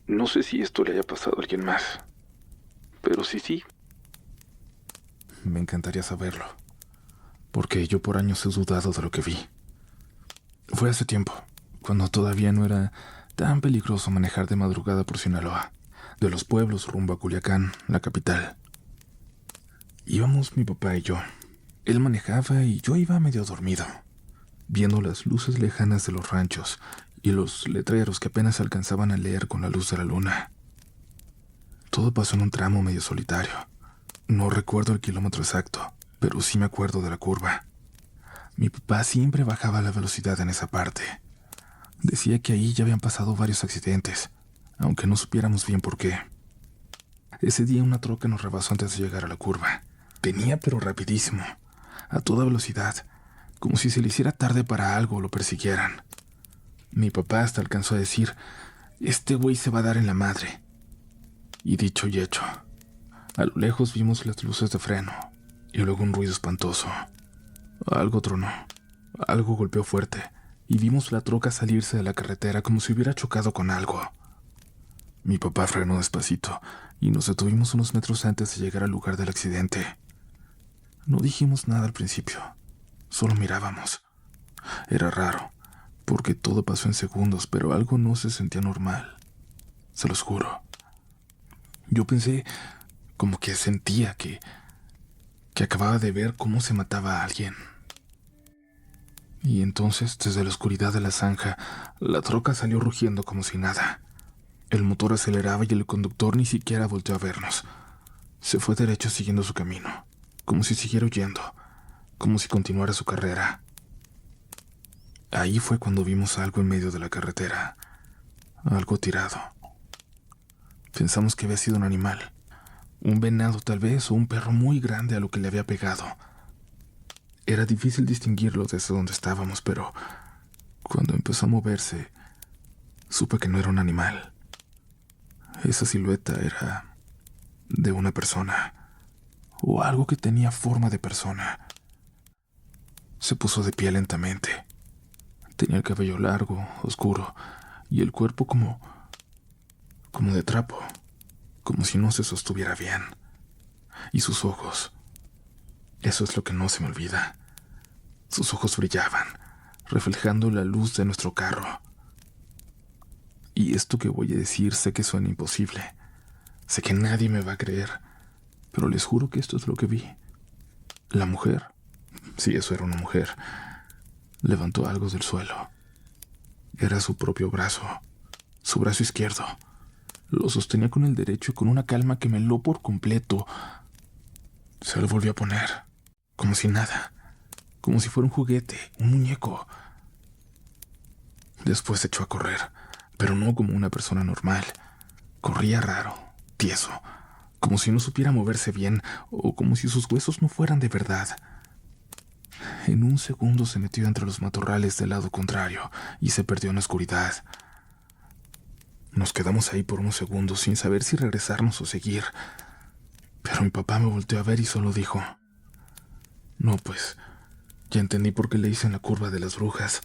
No sé si esto le haya pasado a alguien más, pero sí, Me encantaría saberlo, porque yo por años he dudado de lo que vi. Fue hace tiempo, cuando todavía no era tan peligroso manejar de madrugada por Sinaloa, de los pueblos rumbo a Culiacán, la capital. Íbamos mi papá y yo. Él manejaba y yo iba medio dormido, viendo las luces lejanas de los ranchos y los letreros que apenas alcanzaban a leer con la luz de la luna. Todo pasó en un tramo medio solitario. No recuerdo el kilómetro exacto, pero sí me acuerdo de la curva. Mi papá siempre bajaba la velocidad en esa parte. Decía que ahí ya habían pasado varios accidentes, aunque no supiéramos bien por qué. Ese día una troca nos rebasó antes de llegar a la curva. Venía pero rapidísimo, a toda velocidad, como si se le hiciera tarde para algo o lo persiguieran. Mi papá hasta alcanzó a decir, este güey se va a dar en la madre. Y dicho y hecho, a lo lejos vimos las luces de freno y luego un ruido espantoso. Algo tronó, algo golpeó fuerte y vimos la troca salirse de la carretera como si hubiera chocado con algo. Mi papá frenó despacito y nos detuvimos unos metros antes de llegar al lugar del accidente. No dijimos nada al principio, solo mirábamos. Era raro, porque todo pasó en segundos, pero algo no se sentía normal. Se los juro. Yo pensé, como que sentía que acababa de ver cómo se mataba a alguien. Y entonces, desde la oscuridad de la zanja, la troca salió rugiendo como si nada. El motor aceleraba y el conductor ni siquiera volteó a vernos. Se fue derecho siguiendo su camino, como si siguiera huyendo, como si continuara su carrera. Ahí fue cuando vimos algo en medio de la carretera, algo tirado. Pensamos que había sido un animal, un venado tal vez o un perro muy grande a lo que le había pegado. Era difícil distinguirlo desde donde estábamos, pero cuando empezó a moverse, supe que no era un animal. Esa silueta era de una persona, o algo que tenía forma de persona. Se puso de pie lentamente. Tenía el cabello largo, oscuro, y el cuerpo como de trapo, como si no se sostuviera bien. Y sus ojos, eso es lo que no se me olvida. Sus ojos brillaban, reflejando la luz de nuestro carro. Y esto que voy a decir sé que suena imposible. Sé que nadie me va a creer, pero les juro que esto es lo que vi. La mujer, sí, eso era una mujer, levantó algo del suelo. Era su propio brazo, su brazo izquierdo. Lo sostenía con el derecho y con una calma que me heló por completo. Se lo volvió a poner, como si nada, como si fuera un juguete, un muñeco. Después se echó a correr, pero no como una persona normal. Corría raro, tieso, como si no supiera moverse bien o como si sus huesos no fueran de verdad. En un segundo se metió entre los matorrales del lado contrario y se perdió en la oscuridad. Nos quedamos ahí por unos segundos sin saber si regresarnos o seguir, pero mi papá me volteó a ver y solo dijo, no, pues, ya entendí por qué le hice en la curva de las brujas.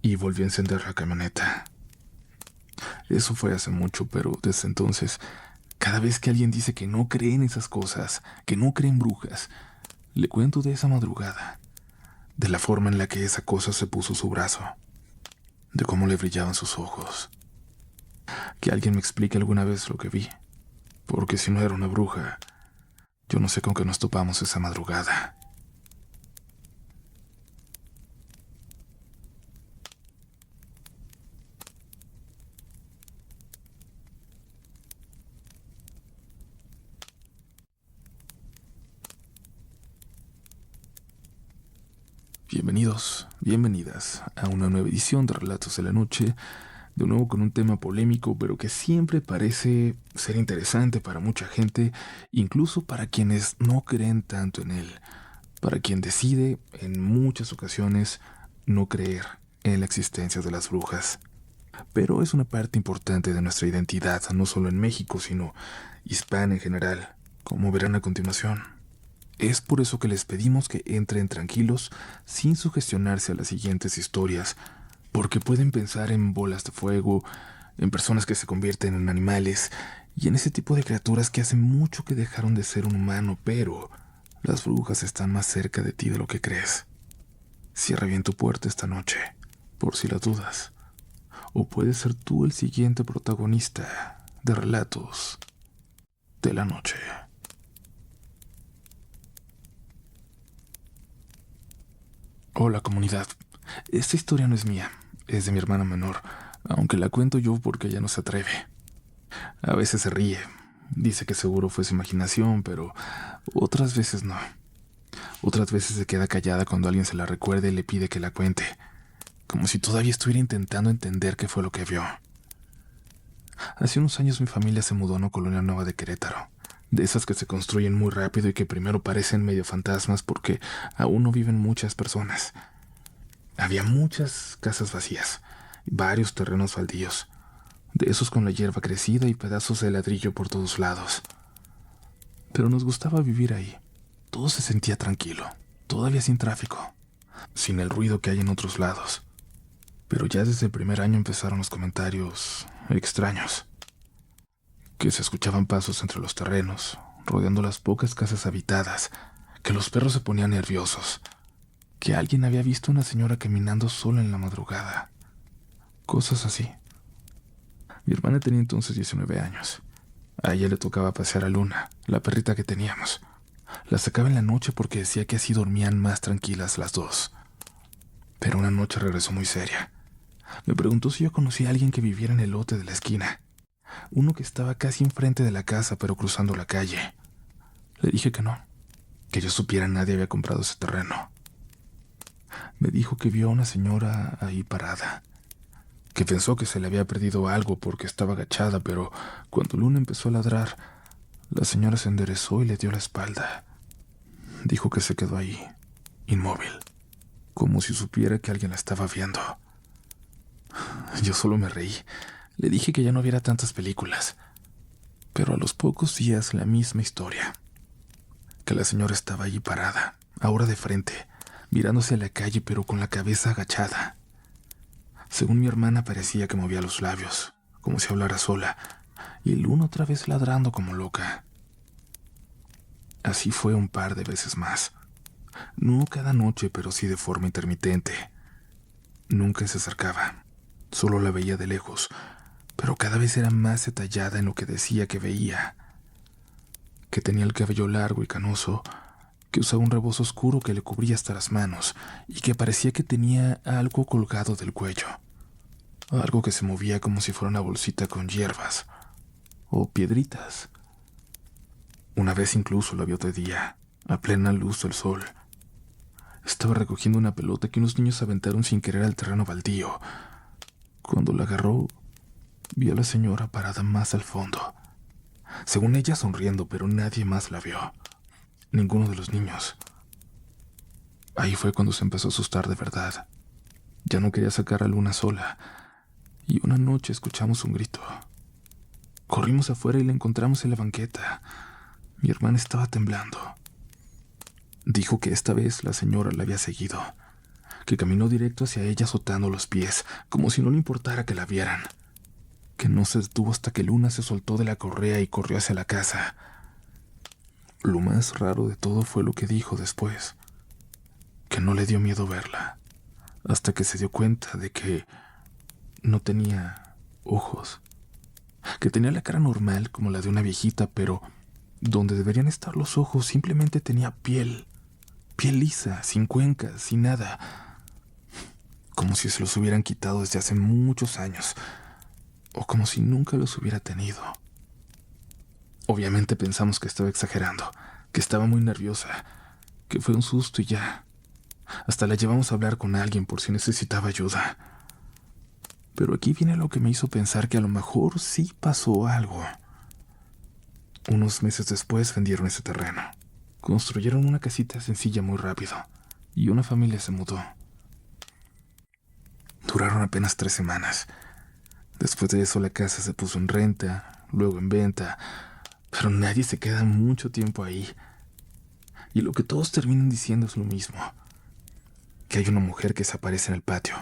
Y volvió a encender la camioneta. Eso fue hace mucho, pero desde entonces, cada vez que alguien dice que no cree en esas cosas, que no cree en brujas, le cuento de esa madrugada, de la forma en la que esa cosa se puso su brazo, de cómo le brillaban sus ojos. Que alguien me explique alguna vez lo que vi, porque si no era una bruja, yo no sé con qué nos topamos esa madrugada. Bienvenidos, bienvenidas a una nueva edición de Relatos de la Noche, de nuevo con un tema polémico, pero que siempre parece ser interesante para mucha gente, incluso para quienes no creen tanto en él, para quien decide en muchas ocasiones no creer en la existencia de las brujas. Pero es una parte importante de nuestra identidad, no solo en México, sino hispana en general, como verán a continuación. Es por eso que les pedimos que entren tranquilos, sin sugestionarse a las siguientes historias, porque pueden pensar en bolas de fuego, en personas que se convierten en animales y en ese tipo de criaturas que hace mucho que dejaron de ser un humano, pero las brujas están más cerca de ti de lo que crees. Cierra bien tu puerta esta noche, por si la dudas. O puedes ser tú el siguiente protagonista de Relatos de la Noche. Hola, comunidad. Esta historia no es mía, es de mi hermana menor, aunque la cuento yo porque ella no se atreve. A veces se ríe, dice que seguro fue su imaginación, pero otras veces no. Otras veces se queda callada cuando alguien se la recuerda y le pide que la cuente, como si todavía estuviera intentando entender qué fue lo que vio. Hace unos años mi familia se mudó a una colonia nueva de Querétaro, de esas que se construyen muy rápido y que primero parecen medio fantasmas porque aún no viven muchas personas. Había muchas casas vacías, varios terrenos baldíos, de esos con la hierba crecida y pedazos de ladrillo por todos lados. Pero nos gustaba vivir ahí. Todo se sentía tranquilo, todavía sin tráfico, sin el ruido que hay en otros lados. Pero ya desde el primer año empezaron los comentarios extraños. Que se escuchaban pasos entre los terrenos, rodeando las pocas casas habitadas, que los perros se ponían nerviosos, que alguien había visto a una señora caminando sola en la madrugada. Cosas así. Mi hermana tenía entonces 19 años. A ella le tocaba pasear a Luna, la perrita que teníamos. La sacaba en la noche porque decía que así dormían más tranquilas las dos. Pero una noche regresó muy seria. Me preguntó si yo conocía a alguien que viviera en el lote de la esquina. Uno que estaba casi enfrente de la casa pero cruzando la calle. Le dije que no, que yo supiera nadie había comprado ese terreno. Me dijo que vio a una señora ahí parada, que pensó que se le había perdido algo porque estaba agachada, pero cuando Luna empezó a ladrar, la señora se enderezó y le dio la espalda. Dijo que se quedó ahí, inmóvil, como si supiera que alguien la estaba viendo. Yo solo me reí. Le dije que ya no viera tantas películas. Pero a los pocos días la misma historia. Que la señora estaba allí parada, ahora de frente, mirándose a la calle pero con la cabeza agachada. Según mi hermana parecía que movía los labios, como si hablara sola, y Luna otra vez ladrando como loca. Así fue un par de veces más. No cada noche, pero sí de forma intermitente. Nunca se acercaba, solo la veía de lejos, pero cada vez era más detallada en lo que decía que veía. Que tenía el cabello largo y canoso, que usaba un rebozo oscuro que le cubría hasta las manos y que parecía que tenía algo colgado del cuello. Algo que se movía como si fuera una bolsita con hierbas o piedritas. Una vez incluso la vio de día, a plena luz del sol. Estaba recogiendo una pelota que unos niños aventaron sin querer al terreno baldío. Cuando la agarró, vio a la señora parada más al fondo. Según ella sonriendo, pero nadie más la vio. Ninguno de los niños. Ahí fue cuando se empezó a asustar de verdad. Ya no quería sacar a Luna sola. Y una noche escuchamos un grito. Corrimos afuera y la encontramos en la banqueta. Mi hermana estaba temblando. Dijo que esta vez la señora la había seguido, que caminó directo hacia ella azotando los pies, como si no le importara que la vieran, que no se detuvo hasta que Luna se soltó de la correa y corrió hacia la casa. Lo más raro de todo fue lo que dijo después, que no le dio miedo verla, hasta que se dio cuenta de que no tenía ojos, que tenía la cara normal como la de una viejita, pero donde deberían estar los ojos simplemente tenía piel lisa, sin cuencas, sin nada, como si se los hubieran quitado desde hace muchos años, o como si nunca los hubiera tenido. Obviamente pensamos que estaba exagerando, que estaba muy nerviosa, que fue un susto y ya. Hasta la llevamos a hablar con alguien por si necesitaba ayuda. Pero aquí viene lo que me hizo pensar que a lo mejor sí pasó algo. Unos meses después vendieron ese terreno. Construyeron una casita sencilla muy rápido, y una familia se mudó. Duraron apenas 3 semanas. Después de eso la casa se puso en renta, luego en venta, pero nadie se queda mucho tiempo ahí. Y lo que todos terminan diciendo es lo mismo, que hay una mujer que se aparece en el patio,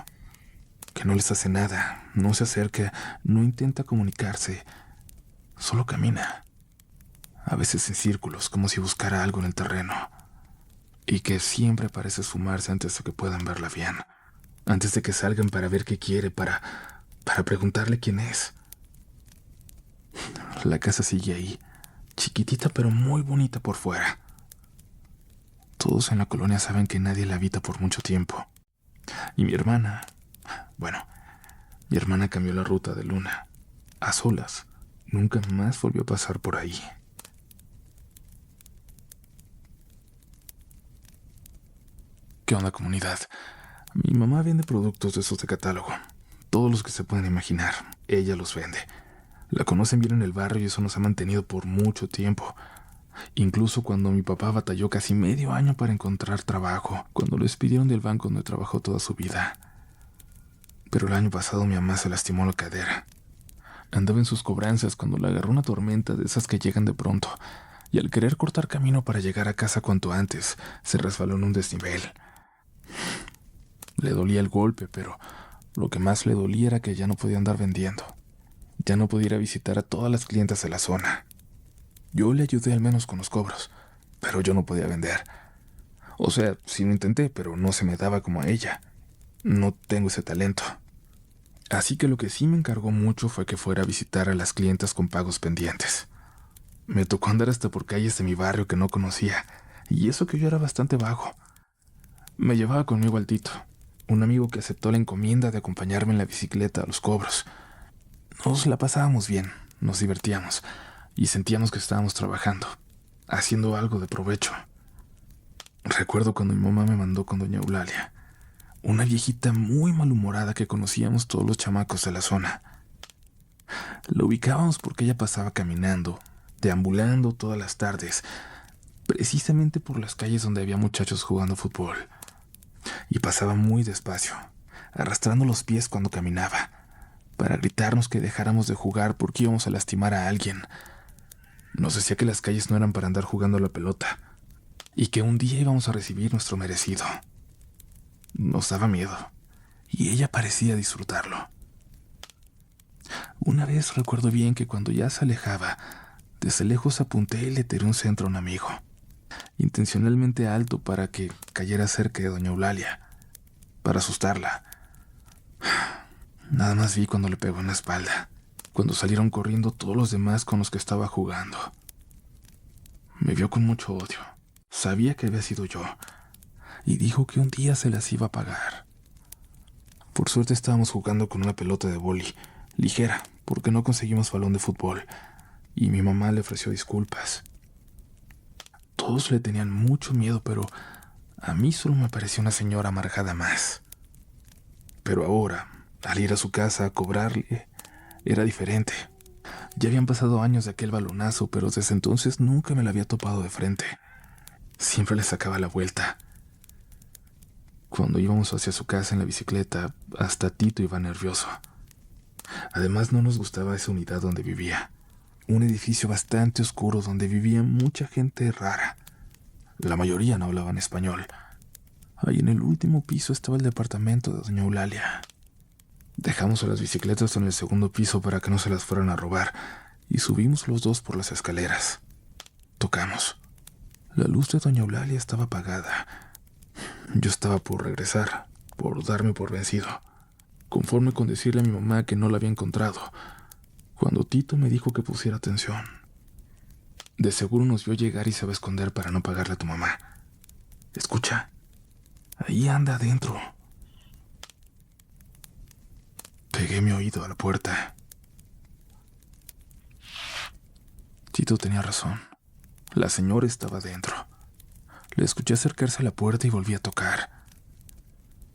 que No les hace nada, no se acerca, no intenta comunicarse, solo camina. A veces en círculos, como si buscara algo en el terreno. Y que siempre parece esfumarse antes de que puedan verla bien. Antes de que salgan para ver qué quiere, para preguntarle quién es. La casa sigue ahí, chiquitita pero muy bonita por fuera. Todos en la colonia saben que nadie la habita por mucho tiempo. Y mi hermana cambió la ruta de Luna, a solas. Nunca más volvió a pasar por ahí. ¿Qué onda, comunidad? Mi mamá vende productos de esos de catálogo. Todos los que se pueden imaginar, ella los vende. La conocen bien en el barrio y eso nos ha mantenido por mucho tiempo. Incluso cuando mi papá batalló casi medio año para encontrar trabajo, cuando lo despidieron del banco donde trabajó toda su vida. Pero el año pasado mi mamá se lastimó la cadera. Andaba en sus cobranzas cuando la agarró una tormenta de esas que llegan de pronto, y al querer cortar camino para llegar a casa cuanto antes, se resbaló en un desnivel. Le dolía el golpe, pero lo que más le dolía era que ya no podía andar vendiendo. Ya no podía ir a visitar a todas las clientas de la zona. Yo le ayudé al menos con los cobros, pero yo no podía vender. O sea, sí lo intenté, pero no se me daba como a ella. No tengo ese talento. Así que lo que sí me encargó mucho fue que fuera a visitar a las clientas con pagos pendientes. Me tocó andar hasta por calles de mi barrio que no conocía, y eso que yo era bastante vago. Me llevaba conmigo al Tito, un amigo que aceptó la encomienda de acompañarme en la bicicleta a los cobros. Nos la pasábamos bien, nos divertíamos, y sentíamos que estábamos trabajando, haciendo algo de provecho. Recuerdo cuando mi mamá me mandó con doña Eulalia, una viejita muy malhumorada que conocíamos todos los chamacos de la zona. La ubicábamos porque ella pasaba caminando, deambulando todas las tardes, precisamente por las calles donde había muchachos jugando fútbol. Y pasaba muy despacio, arrastrando los pies cuando caminaba, para gritarnos que dejáramos de jugar porque íbamos a lastimar a alguien. Nos decía que las calles no eran para andar jugando a la pelota, y que un día íbamos a recibir nuestro merecido. Nos daba miedo, y ella parecía disfrutarlo. Una vez recuerdo bien que cuando ya se alejaba, desde lejos apunté y le tiré un centro a un amigo, intencionalmente alto para que cayera cerca de doña Eulalia, para asustarla. Nada más vi cuando le pegó en la espalda, cuando salieron corriendo todos los demás con los que estaba jugando. Me vio con mucho odio, sabía que había sido yo, y dijo que un día se las iba a pagar. Por suerte estábamos jugando con una pelota de boli, ligera, porque no conseguimos balón de fútbol, y mi mamá le ofreció disculpas. Todos le tenían mucho miedo, pero a mí solo me pareció una señora amargada más. Pero ahora, al ir a su casa a cobrarle, era diferente. Ya habían pasado años de aquel balonazo, pero desde entonces nunca me la había topado de frente. Siempre le sacaba la vuelta. Cuando íbamos hacia su casa en la bicicleta, hasta Tito iba nervioso. Además, no nos gustaba esa unidad donde vivía. Un edificio bastante oscuro donde vivía mucha gente rara. La mayoría no hablaban español. Ahí en el último piso estaba el departamento de doña Eulalia. Dejamos a las bicicletas en el segundo piso para que no se las fueran a robar y subimos los dos por las escaleras. Tocamos. La luz de doña Eulalia estaba apagada. Yo estaba por regresar, por darme por vencido, conforme con decirle a mi mamá que no la había encontrado, cuando Tito me dijo que pusiera atención. De seguro nos vio llegar y se va a esconder para no pagarle a tu mamá. Escucha, ahí anda adentro. Pegué mi oído a la puerta. Tito tenía razón. La señora estaba dentro. Le escuché acercarse a la puerta y volví a tocar.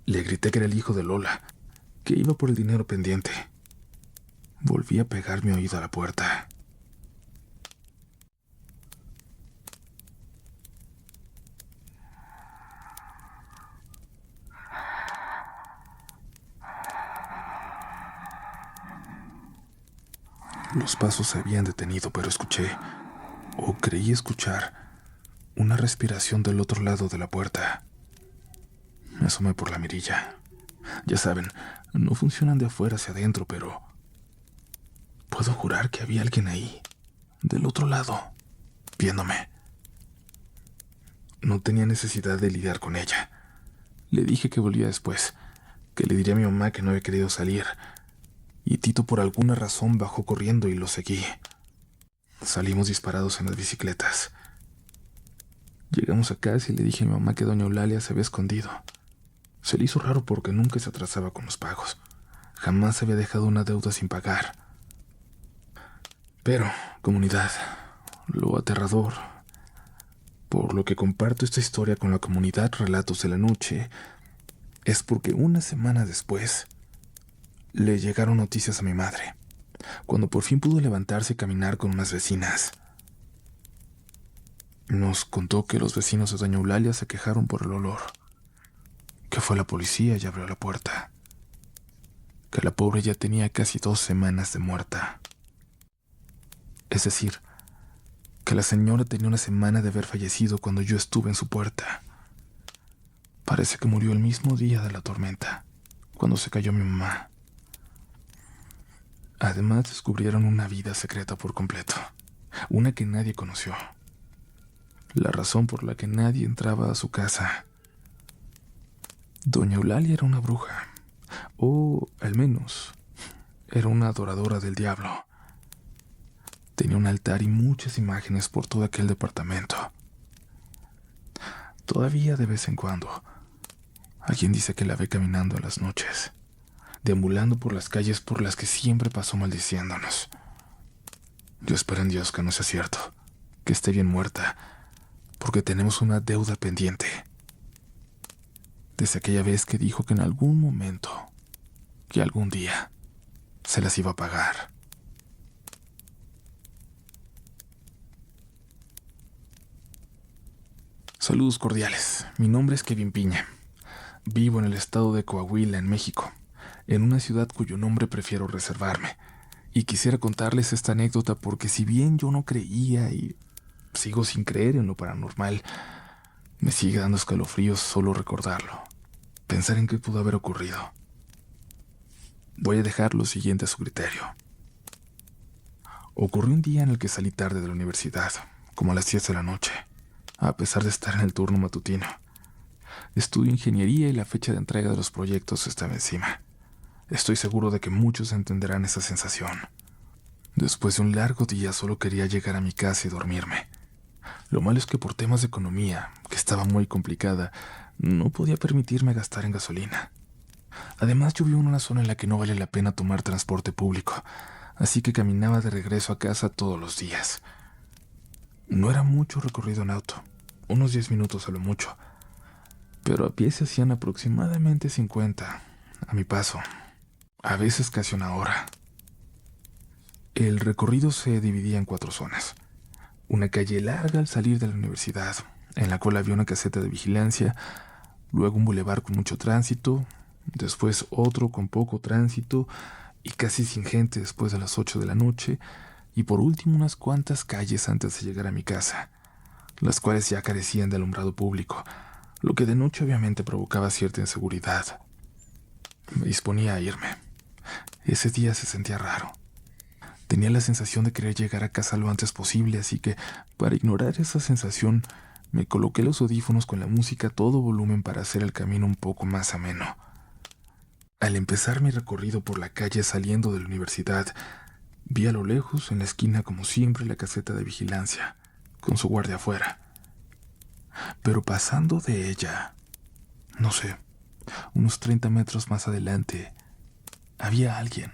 Le grité que era el hijo de Lola, que iba por el dinero pendiente. Volví a pegar mi oído a la puerta. Los pasos se habían detenido, pero escuché, o creí escuchar, una respiración del otro lado de la puerta. Me asomé por la mirilla. Ya saben, no funcionan de afuera hacia adentro, pero puedo jurar que había alguien ahí, del otro lado, viéndome. No tenía necesidad de lidiar con ella. Le dije que volvía después, que le diría a mi mamá que no había querido salir, y Tito por alguna razón bajó corriendo y lo seguí. Salimos disparados en las bicicletas. Llegamos a casa y le dije a mi mamá que doña Eulalia se había escondido. Se le hizo raro porque nunca se atrasaba con los pagos. Jamás había dejado una deuda sin pagar. Pero, comunidad, lo aterrador, por lo que comparto esta historia con la comunidad Relatos de la Noche, es porque una semana después le llegaron noticias a mi madre, cuando por fin pudo levantarse y caminar con unas vecinas. Nos contó que los vecinos de doña Eulalia se quejaron por el olor, que fue la policía y abrió la puerta, que la pobre ya tenía casi 2 semanas de muerta. Es decir, que la señora tenía una semana de haber fallecido cuando yo estuve en su puerta. Parece que murió el mismo día de la tormenta, cuando se cayó mi mamá. Además, descubrieron una vida secreta por completo, una que nadie conoció. La razón por la que nadie entraba a su casa. Doña Eulalia era una bruja, o al menos era una adoradora del diablo. Tenía un altar y muchas imágenes por todo aquel departamento. Todavía de vez en cuando, alguien dice que la ve caminando en las noches, deambulando por las calles por las que siempre pasó maldiciéndonos. Yo espero en Dios que no sea cierto, que esté bien muerta, porque tenemos una deuda pendiente. Desde aquella vez que dijo que en algún momento, que algún día, se las iba a pagar. Saludos cordiales, mi nombre es Kevin Piña. Vivo en el estado de Coahuila, en México, en una ciudad cuyo nombre prefiero reservarme. Y quisiera contarles esta anécdota porque si bien yo no creía y sigo sin creer en lo paranormal, me sigue dando escalofríos solo recordarlo, pensar en qué pudo haber ocurrido. Voy a dejar lo siguiente a su criterio. Ocurrió un día en el que salí tarde de la universidad, como a las 10 de la noche, a pesar de estar en el turno matutino. Estudio ingeniería y la fecha de entrega de los proyectos estaba encima. Estoy seguro de que muchos entenderán esa sensación. Después de un largo día solo quería llegar a mi casa y dormirme. Lo malo es que por temas de economía, que estaba muy complicada, no podía permitirme gastar en gasolina. Además, yo vivo en una zona en la que no vale la pena tomar transporte público, así que caminaba de regreso a casa todos los días. No era mucho recorrido en auto, unos 10 minutos a lo mucho, pero a pie se hacían aproximadamente 50, a mi paso, a veces casi 1 hora. El recorrido se dividía en 4 zonas. Una calle larga al salir de la universidad, en la cual había una caseta de vigilancia, luego un bulevar con mucho tránsito, después otro con poco tránsito y casi sin gente después de las 8 de la noche, y por último unas cuantas calles antes de llegar a mi casa, las cuales ya carecían de alumbrado público, lo que de noche obviamente provocaba cierta inseguridad. Me disponía a irme. Ese día se sentía raro. Tenía la sensación de querer llegar a casa lo antes posible, así que, para ignorar esa sensación, me coloqué los audífonos con la música a todo volumen para hacer el camino un poco más ameno. Al empezar mi recorrido por la calle saliendo de la universidad, vi a lo lejos, en la esquina como siempre, la caseta de vigilancia, con su guardia afuera. Pero pasando de ella, no sé, unos 30 metros más adelante, había alguien.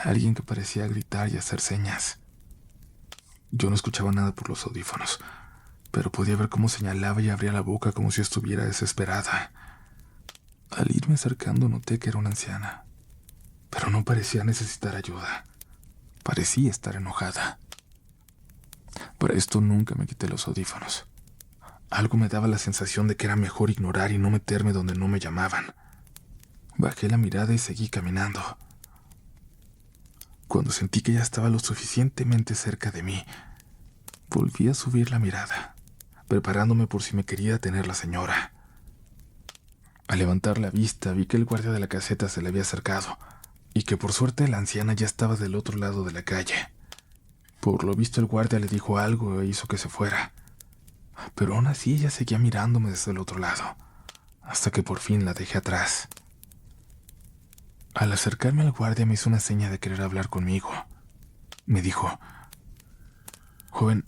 Alguien que parecía gritar y hacer señas. Yo no escuchaba nada por los audífonos, pero podía ver cómo señalaba y abría la boca como si estuviera desesperada. Al irme acercando noté que era una anciana, pero no parecía necesitar ayuda. Parecía estar enojada. Para esto nunca me quité los audífonos. Algo me daba la sensación de que era mejor ignorar y no meterme donde no me llamaban. Bajé la mirada y seguí caminando. Cuando sentí que ya estaba lo suficientemente cerca de mí, volví a subir la mirada, preparándome por si me quería detener la señora. Al levantar la vista vi que el guardia de la caseta se le había acercado y que por suerte la anciana ya estaba del otro lado de la calle. Por lo visto el guardia le dijo algo e hizo que se fuera, pero aún así ella seguía mirándome desde el otro lado, hasta que por fin la dejé atrás. Al acercarme al guardia me hizo una seña de querer hablar conmigo. Me dijo: «Joven,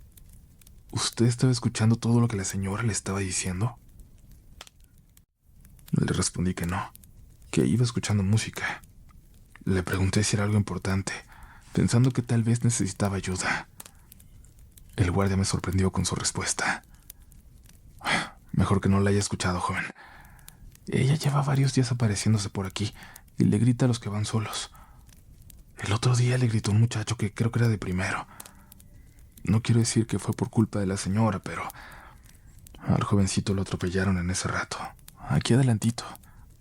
¿usted estaba escuchando todo lo que la señora le estaba diciendo?» Le respondí que no, que iba escuchando música. Le pregunté si era algo importante, pensando que tal vez necesitaba ayuda. El guardia me sorprendió con su respuesta. «Mejor que no la haya escuchado, joven. Ella lleva varios días apareciéndose por aquí y le grita a los que van solos. El otro día le gritó a un muchacho que creo que era de primero. No quiero decir que fue por culpa de la señora, pero al jovencito lo atropellaron en ese rato, aquí adelantito,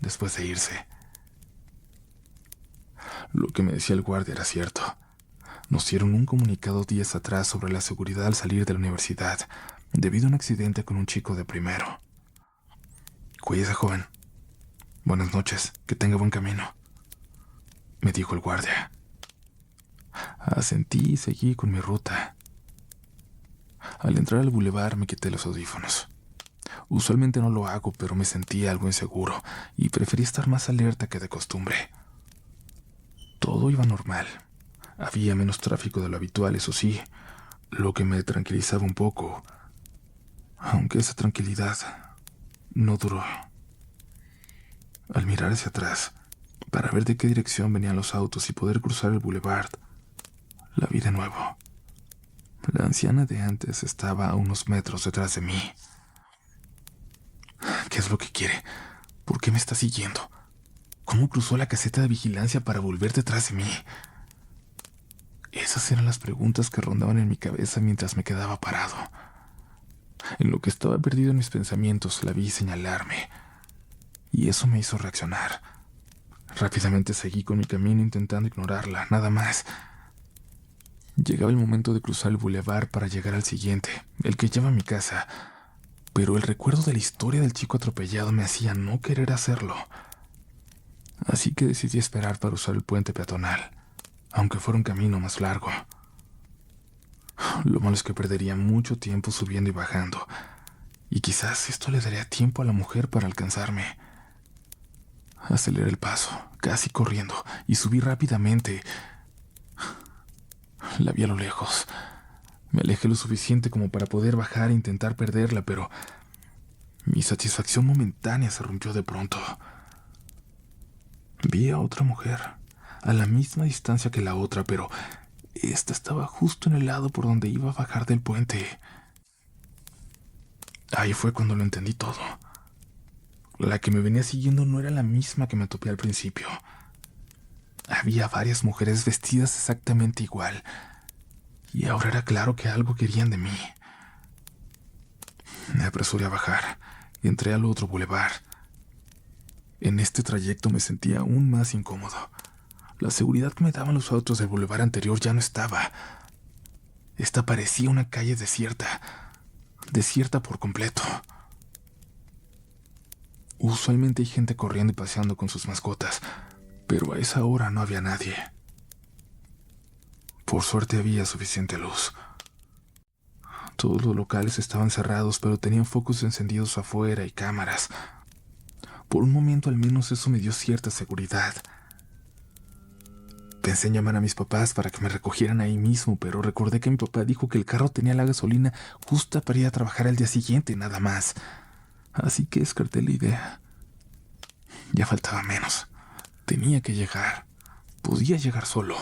después de irse». Lo que me decía el guardia era cierto. Nos dieron un comunicado días atrás sobre la seguridad al salir de la universidad, debido a un accidente con un chico de primero. «Cuídese, joven. Buenas noches, que tenga buen camino», me dijo el guardia. Asentí y seguí con mi ruta. Al entrar al bulevar me quité los audífonos. Usualmente no lo hago, pero me sentía algo inseguro y preferí estar más alerta que de costumbre. Todo iba normal. Había menos tráfico de lo habitual, eso sí, lo que me tranquilizaba un poco, aunque esa tranquilidad no duró. Al mirar hacia atrás, para ver de qué dirección venían los autos y poder cruzar el boulevard, la vi de nuevo. La anciana de antes estaba a unos metros detrás de mí. ¿Qué es lo que quiere? ¿Por qué me está siguiendo? ¿Cómo cruzó la caseta de vigilancia para volver detrás de mí? Esas eran las preguntas que rondaban en mi cabeza mientras me quedaba parado. En lo que estaba perdido en mis pensamientos, la vi señalarme, y eso me hizo reaccionar. Rápidamente seguí con mi camino intentando ignorarla, nada más. Llegaba el momento de cruzar el bulevar para llegar al siguiente, el que lleva a mi casa, pero el recuerdo de la historia del chico atropellado me hacía no querer hacerlo. Así que decidí esperar para usar el puente peatonal, aunque fuera un camino más largo. Lo malo es que perdería mucho tiempo subiendo y bajando, y quizás esto le daría tiempo a la mujer para alcanzarme. Aceleré el paso, casi corriendo, y subí rápidamente. La vi a lo lejos. Me alejé lo suficiente como para poder bajar e intentar perderla, pero mi satisfacción momentánea se rompió de pronto. Vi a otra mujer, a la misma distancia que la otra, pero esta estaba justo en el lado por donde iba a bajar del puente. Ahí fue cuando lo entendí todo. La que me venía siguiendo no era la misma que me topé al principio. Había varias mujeres vestidas exactamente igual, y ahora era claro que algo querían de mí. Me apresuré a bajar y entré al otro bulevar. En este trayecto me sentía aún más incómodo. La seguridad que me daban los autos del bulevar anterior ya no estaba. Esta parecía una calle desierta por completo. Usualmente hay gente corriendo y paseando con sus mascotas, pero a esa hora no había nadie. Por suerte había suficiente luz. Todos los locales estaban cerrados, pero tenían focos encendidos afuera y cámaras. Por un momento al menos eso me dio cierta seguridad. Pensé en llamar a mis papás para que me recogieran ahí mismo, pero recordé que mi papá dijo que el carro tenía la gasolina justa para ir a trabajar al día siguiente, nada más. Así que descarté la idea. Ya faltaba menos. Tenía que llegar. Podía llegar solo.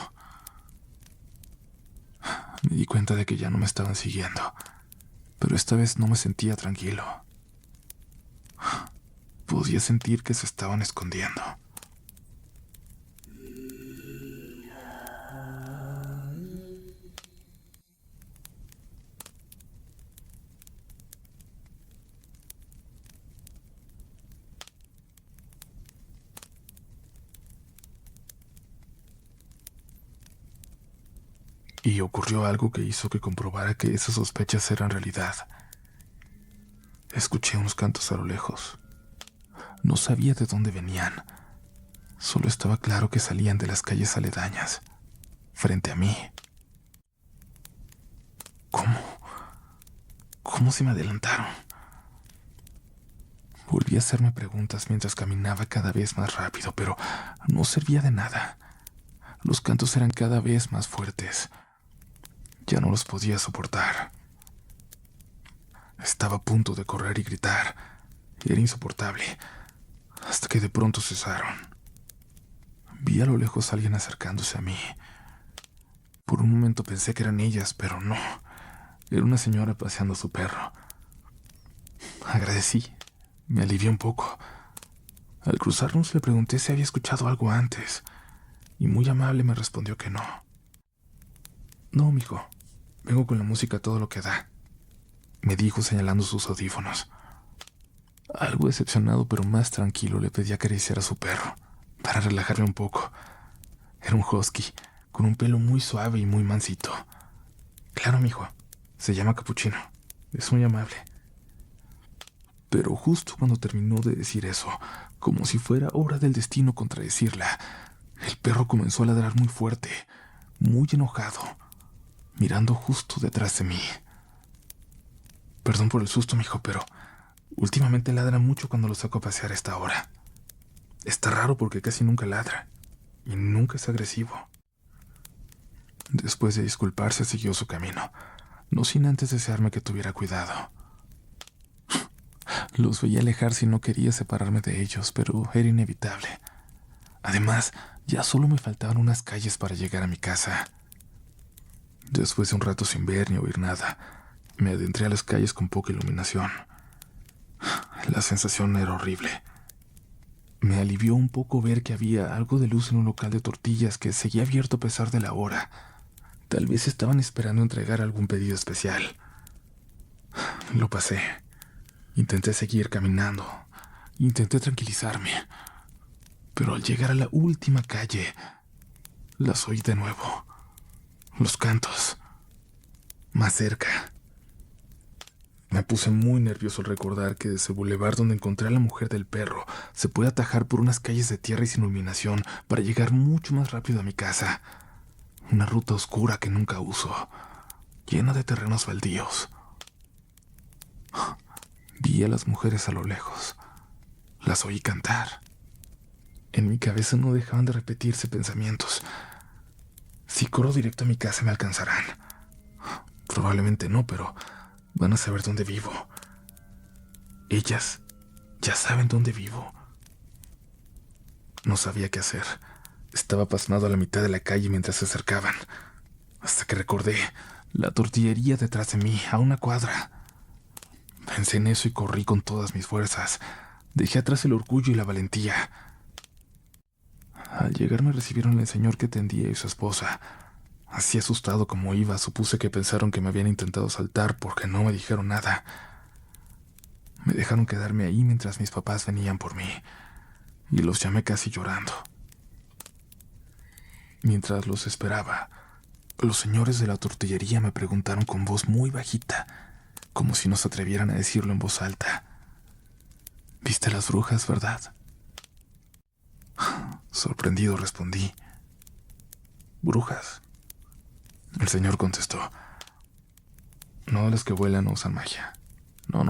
Me di cuenta de que ya no me estaban siguiendo, pero esta vez no me sentía tranquilo. Podía sentir que se estaban escondiendo. Y ocurrió algo que hizo que comprobara que esas sospechas eran realidad. Escuché unos cantos a lo lejos. No sabía de dónde venían. Solo estaba claro que salían de las calles aledañas, frente a mí. ¿Cómo? ¿Cómo se me adelantaron? Volví a hacerme preguntas mientras caminaba cada vez más rápido, pero no servía de nada. Los cantos eran cada vez más fuertes. Ya no los podía soportar. Estaba a punto de correr y gritar. Era insoportable, hasta que de pronto cesaron. Vi a lo lejos a alguien acercándose a mí. Por un momento pensé que eran ellas, pero no. Era una señora paseando a su perro. Agradecí. Me alivié un poco. Al cruzarnos le pregunté si había escuchado algo antes, y muy amable me respondió que no. No, mijo. Vengo con la música a todo lo que da, me dijo señalando sus audífonos. Algo decepcionado pero más tranquilo le pedí acariciar a su perro, para relajarme un poco. Era un husky, con un pelo muy suave y muy mansito. Claro, mijo. Se llama Capuchino. Es muy amable. Pero justo cuando terminó de decir eso, como si fuera obra del destino contradecirla, el perro comenzó a ladrar muy fuerte, muy enojado, mirando justo detrás de mí. Perdón por el susto, mijo, pero últimamente ladra mucho cuando lo saco a pasear a esta hora. Está raro porque casi nunca ladra, y nunca es agresivo. Después de disculparse, siguió su camino, no sin antes desearme que tuviera cuidado. Los veía alejarse y no quería separarme de ellos, pero era inevitable. Además, ya solo me faltaban unas calles para llegar a mi casa. Después de un rato sin ver ni oír nada, me adentré a las calles con poca iluminación. La sensación era horrible. Me alivió un poco ver que había algo de luz en un local de tortillas que seguía abierto a pesar de la hora. Tal vez estaban esperando entregar algún pedido especial. Lo pasé. Intenté seguir caminando. Intenté tranquilizarme. Pero al llegar a la última calle, las oí de nuevo. Los cantos. Más cerca. Me puse muy nervioso al recordar que de ese bulevar donde encontré a la mujer del perro se puede atajar por unas calles de tierra y sin iluminación para llegar mucho más rápido a mi casa. Una ruta oscura que nunca uso, llena de terrenos baldíos. Vi a las mujeres a lo lejos. Las oí cantar. En mi cabeza no dejaban de repetirse pensamientos. Si corro directo a mi casa me alcanzarán. Probablemente no, pero van a saber dónde vivo. Ellas ya saben dónde vivo. No sabía qué hacer. Estaba pasmado a la mitad de la calle mientras se acercaban, hasta que recordé la tortillería detrás de mí, a una cuadra. Pensé en eso y corrí con todas mis fuerzas. Dejé atrás el orgullo y la valentía. Al llegar me recibieron el señor que atendía y su esposa. Así asustado como iba, supuse que pensaron que me habían intentado asaltar porque no me dijeron nada. Me dejaron quedarme ahí mientras mis papás venían por mí, y los llamé casi llorando. Mientras los esperaba, los señores de la tortillería me preguntaron con voz muy bajita, como si no se atrevieran a decirlo en voz alta: ¿Viste a las brujas, verdad? Sorprendido respondí: ¿Brujas? El señor contestó: No, las que vuelan o usan magia. No.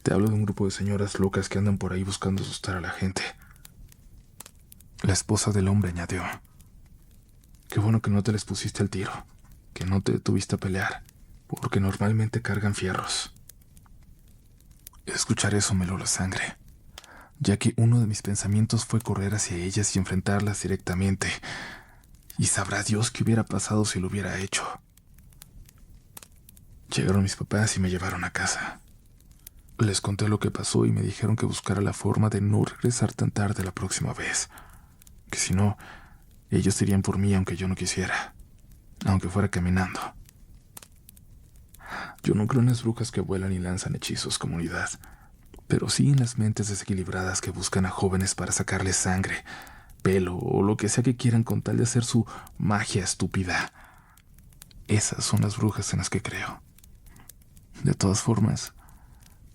Te hablo de un grupo de señoras locas que andan por ahí buscando asustar a la gente. La esposa del hombre añadió: Qué bueno que no te les pusiste al tiro, que no te detuviste a pelear, porque normalmente cargan fierros. Escuchar eso me heló la sangre, ya que uno de mis pensamientos fue correr hacia ellas y enfrentarlas directamente, y sabrá Dios qué hubiera pasado si lo hubiera hecho. Llegaron mis papás y me llevaron a casa. Les conté lo que pasó y me dijeron que buscara la forma de no regresar tan tarde la próxima vez, que si no, ellos irían por mí aunque yo no quisiera, aunque fuera caminando. Yo no creo en las brujas que vuelan y lanzan hechizos, comunidad, pero sí en las mentes desequilibradas que buscan a jóvenes para sacarles sangre, pelo o lo que sea que quieran con tal de hacer su magia estúpida. Esas son las brujas en las que creo. De todas formas,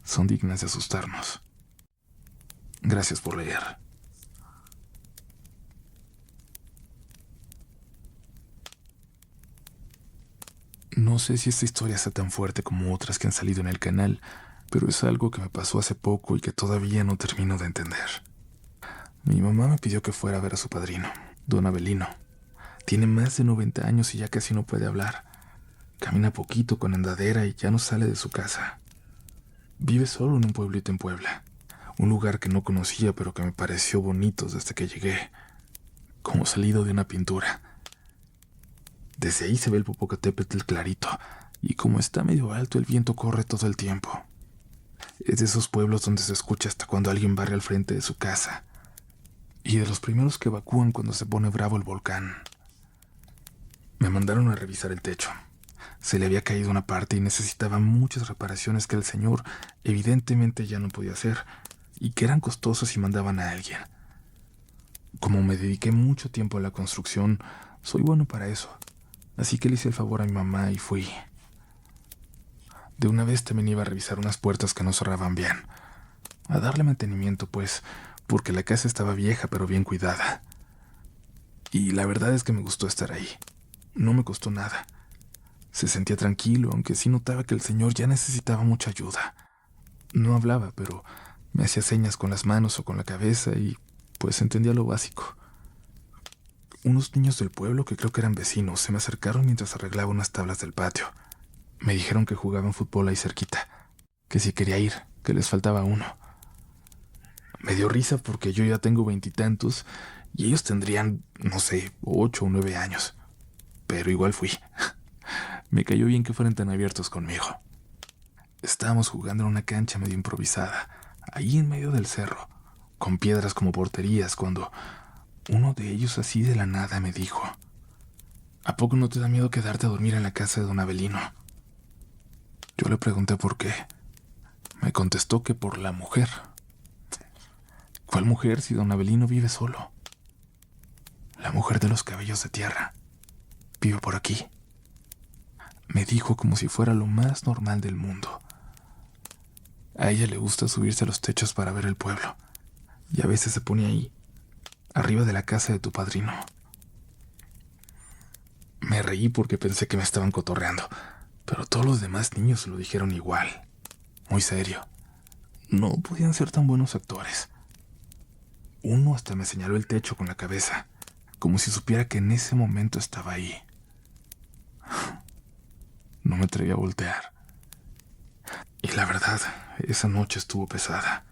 son dignas de asustarnos. Gracias por leer. No sé si esta historia está tan fuerte como otras que han salido en el canal, pero es algo que me pasó hace poco y que todavía no termino de entender. Mi mamá me pidió que fuera a ver a su padrino, don Abelino. Tiene más de 90 años y ya casi no puede hablar. Camina poquito con andadera y ya no sale de su casa. Vive solo en un pueblito en Puebla, un lugar que no conocía pero que me pareció bonito desde que llegué, como salido de una pintura. Desde ahí se ve el Popocatépetl clarito, y como está medio alto el viento corre todo el tiempo. Es de esos pueblos donde se escucha hasta cuando alguien barre al frente de su casa, y de los primeros que evacúan cuando se pone bravo el volcán. Me mandaron a revisar el techo. Se le había caído una parte y necesitaba muchas reparaciones que el señor evidentemente ya no podía hacer, y que eran costosas y mandaban a alguien. Como me dediqué mucho tiempo a la construcción, soy bueno para eso. Así que le hice el favor a mi mamá y fui. De una vez también iba a revisar unas puertas que no cerraban bien. A darle mantenimiento, pues, porque la casa estaba vieja pero bien cuidada. Y la verdad es que me gustó estar ahí. No me costó nada. Se sentía tranquilo, aunque sí notaba que el señor ya necesitaba mucha ayuda. No hablaba, pero me hacía señas con las manos o con la cabeza y pues entendía lo básico. Unos niños del pueblo, que creo que eran vecinos, se me acercaron mientras arreglaba unas tablas del patio. Me dijeron que jugaban fútbol ahí cerquita, que si quería ir, que les faltaba uno. Me dio risa porque yo ya tengo 20 y tantos y ellos tendrían, no sé, 8 o 9 años. Pero igual fui. Me cayó bien que fueran tan abiertos conmigo. Estábamos jugando en una cancha medio improvisada, ahí en medio del cerro, con piedras como porterías, cuando uno de ellos así de la nada me dijo: ¿a poco no te da miedo quedarte a dormir en la casa de don Abelino? Yo le pregunté por qué. Me contestó que por la mujer. ¿Cuál mujer si don Abelino vive solo? La mujer de los cabellos de tierra. Vive por aquí. Me dijo como si fuera lo más normal del mundo. A ella le gusta subirse a los techos para ver el pueblo, y a veces se pone ahí, arriba de la casa de tu padrino. Me reí porque pensé que me estaban cotorreando, pero todos los demás niños lo dijeron igual, muy serio. No podían ser tan buenos actores. Uno hasta me señaló el techo con la cabeza, como si supiera que en ese momento estaba ahí. No me atreví a voltear. Y la verdad, esa noche estuvo pesada.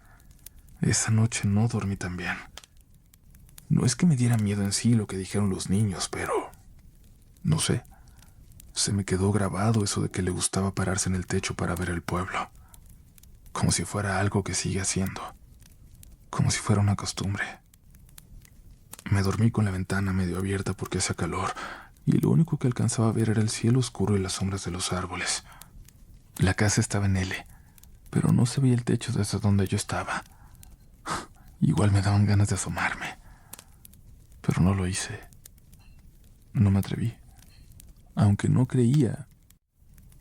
Esa noche no dormí tan bien. No es que me diera miedo en sí lo que dijeron los niños, pero no sé. Se me quedó grabado eso de que le gustaba pararse en el techo para ver el pueblo. Como si fuera algo que sigue haciendo. Como si fuera una costumbre. Me dormí con la ventana medio abierta porque hacía calor, y lo único que alcanzaba a ver era el cielo oscuro y las sombras de los árboles. La casa estaba en L, pero no se veía el techo desde donde yo estaba. Igual me daban ganas de asomarme, pero no lo hice. No me atreví. Aunque no creía,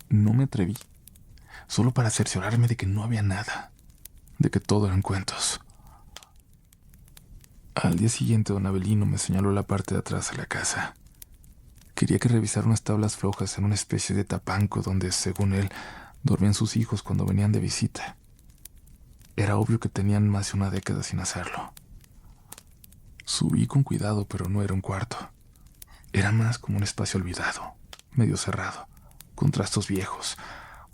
no me atreví. Solo para cerciorarme de que no había nada, de que todo eran cuentos. Al día siguiente, don Abelino me señaló la parte de atrás de la casa. Quería que revisara unas tablas flojas en una especie de tapanco donde, según él, dormían sus hijos cuando venían de visita. Era obvio que tenían más de una década sin hacerlo. Subí con cuidado, pero no era un cuarto. Era más como un espacio olvidado, medio cerrado, con trastos viejos,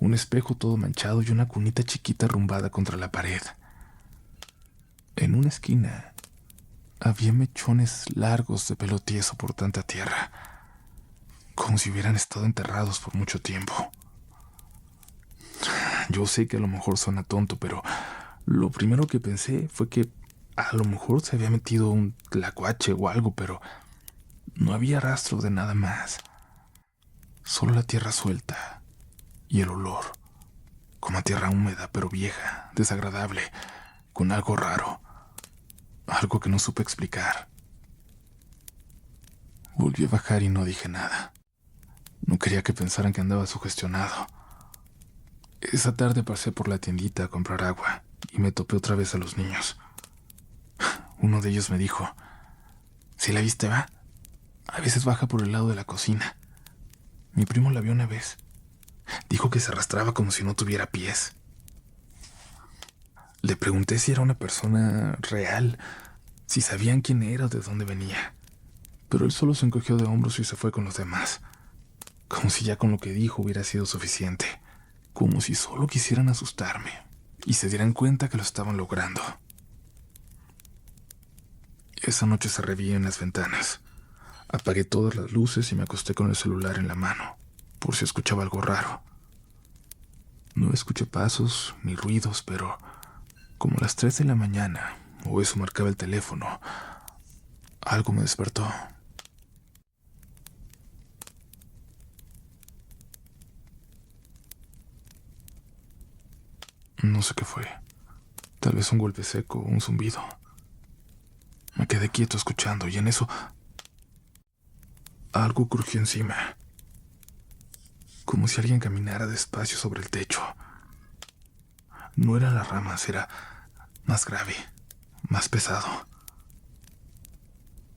un espejo todo manchado y una cunita chiquita arrumbada contra la pared. En una esquina había mechones largos de pelo tieso por tanta tierra, como si hubieran estado enterrados por mucho tiempo. Yo sé que a lo mejor suena tonto, pero lo primero que pensé fue que a lo mejor se había metido un tlacuache o algo, pero no había rastro de nada más. Solo la tierra suelta y el olor, como a tierra húmeda pero vieja, desagradable, con algo raro, algo que no supe explicar. Volví a bajar y no dije nada. No quería que pensaran que andaba sugestionado. Esa tarde pasé por la tiendita a comprar agua y me topé otra vez a los niños. Uno de ellos me dijo: ¿Sí la viste, va? A veces baja por el lado de la cocina. Mi primo la vio una vez. Dijo que se arrastraba como si no tuviera pies. Le pregunté si era una persona real, si sabían quién era o de dónde venía. Pero él solo se encogió de hombros y se fue con los demás. Como si ya con lo que dijo hubiera sido suficiente. Como si solo quisieran asustarme y se dieran cuenta que lo estaban logrando. Esa noche se reví en las ventanas. Apagué todas las luces y me acosté con el celular en la mano, por si escuchaba algo raro. No escuché pasos ni ruidos, pero como a las 3 de la mañana, o eso marcaba el teléfono, algo me despertó. No sé qué fue. Tal vez un golpe seco o un zumbido. Me quedé quieto escuchando y en eso algo crujió encima. Como si alguien caminara despacio sobre el techo. No eran las ramas, era más grave, más pesado.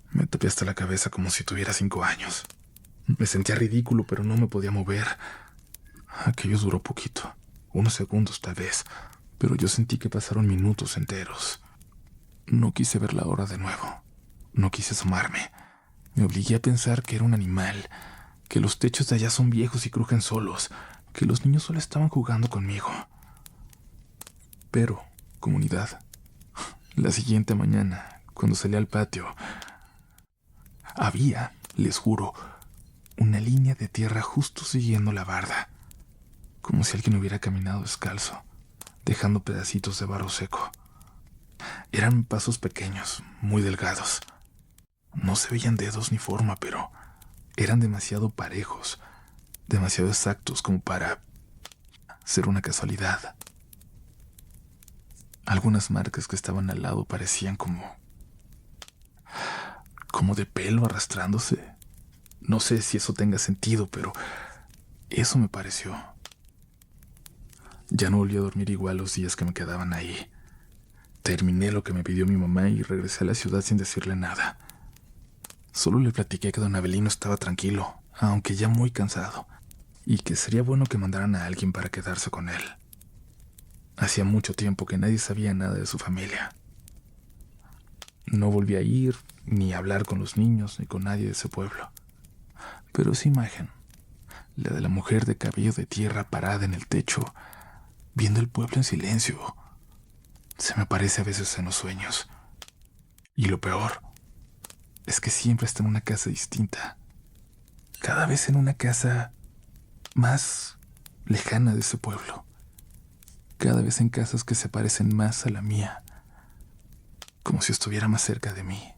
Me tapé hasta la cabeza como si tuviera 5 años. Me sentía ridículo, pero no me podía mover. Aquello duró poquito, unos segundos tal vez, pero yo sentí que pasaron minutos enteros. No quise ver la hora de nuevo. No quise asomarme. Me obligué a pensar que era un animal, que los techos de allá son viejos y crujen solos, que los niños solo estaban jugando conmigo. Pero, comunidad, la siguiente mañana, cuando salí al patio, había, les juro, una línea de tierra justo siguiendo la barda, como si alguien hubiera caminado descalzo, dejando pedacitos de barro seco. Eran pasos pequeños, muy delgados. No se veían dedos ni forma, pero eran demasiado parejos, demasiado exactos como para ser una casualidad. Algunas marcas que estaban al lado parecían como de pelo arrastrándose. No sé si eso tenga sentido, pero eso me pareció. Ya no volví a dormir igual los días que me quedaban ahí. Terminé lo que me pidió mi mamá y regresé a la ciudad sin decirle nada. Solo le platiqué que don Avelino estaba tranquilo, aunque ya muy cansado, y que sería bueno que mandaran a alguien para quedarse con él. Hacía mucho tiempo que nadie sabía nada de su familia. No volví a ir, ni a hablar con los niños, ni con nadie de ese pueblo. Pero esa imagen, la de la mujer de cabello de tierra parada en el techo, viendo el pueblo en silencio, se me aparece a veces en los sueños. Y lo peor es que siempre está en una casa distinta. Cada vez en una casa más lejana de ese pueblo. Cada vez en casas que se parecen más a la mía, como si estuviera más cerca de mí.